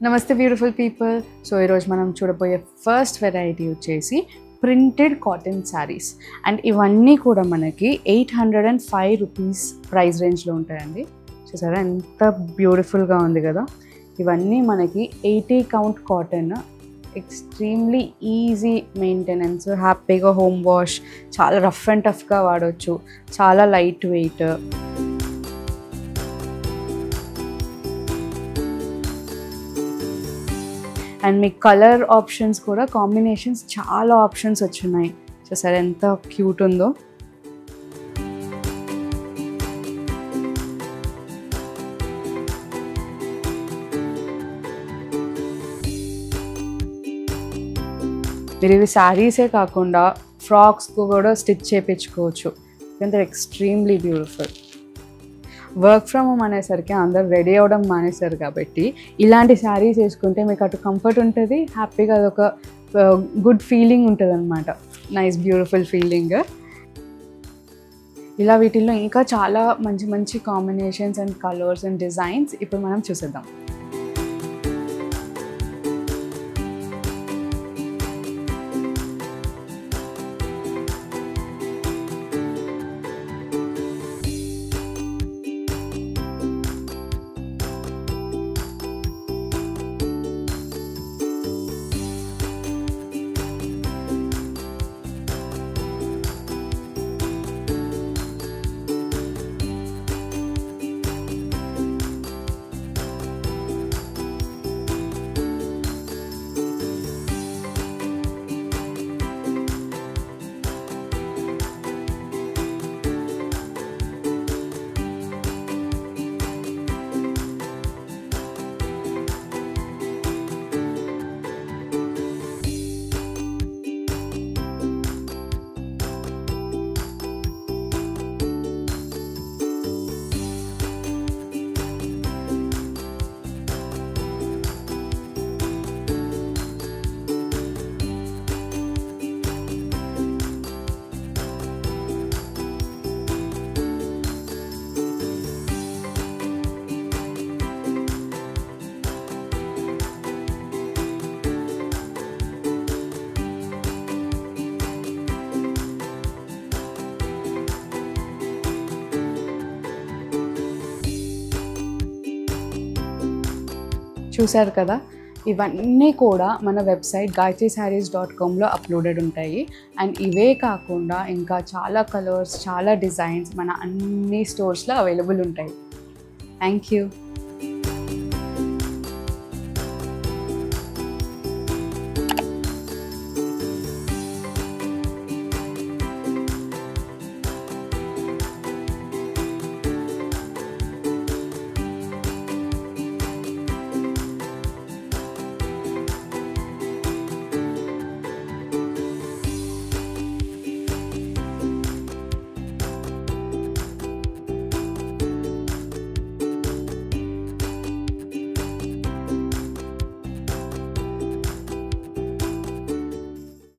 నమస్తే beautiful people. So ఈరోజు మనం చూడబోయే ఫస్ట్ వెరైటీ వచ్చేసి ప్రింటెడ్ కాటన్ శారీస్. అండ్ ఇవన్నీ కూడా మనకి 805 రూపీస్ ప్రైస్ రేంజ్లో ఉంటాయండి. చూసారా ఎంత బ్యూటిఫుల్గా ఉంది కదా. ఇవన్నీ మనకి 80 count cotton, extremely easy maintenance, హ్యాపీగా హోమ్ వాష్, చాలా రఫ్ అండ్ టఫ్గా వాడవచ్చు, చాలా light weight. And me colour options కూడా కాంబినేషన్స్ చాలా ఆప్షన్స్ వచ్చున్నాయి. చూసారా ఎంత క్యూట్ ఉందో. మీరు ఇవి శారీసే కాకుండా ఫ్రాక్స్కు కూడా స్టిచ్ చేయించుకోవచ్చు. ఎందుకంటే extremely beautiful. Work from home అనేసరికి అందరు రెడీ అవ్వడం మానేశారు కాబట్టి ఇలాంటి శారీస్ వేసుకుంటే మీకు అటు కంఫర్ట్ ఉంటుంది, హ్యాపీగా అదొక గుడ్ ఫీలింగ్ ఉంటుంది అనమాట. Nice beautiful feeling. ఇలా వీటిల్లో ఇంకా చాలా మంచి మంచి combinations and colours and designs ఇప్పుడు మనం చూసేద్దాం. చూశారు కదా, ఇవన్నీ కూడా మన వెబ్సైట్ gayatrissarees.comలో అప్లోడెడ్ ఉంటాయి. అండ్ ఇవే కాకుండా ఇంకా చాలా కలర్స్, చాలా డిజైన్స్ మన అన్ని స్టోర్స్లో అవైలబుల్ ఉంటాయి. Thank you.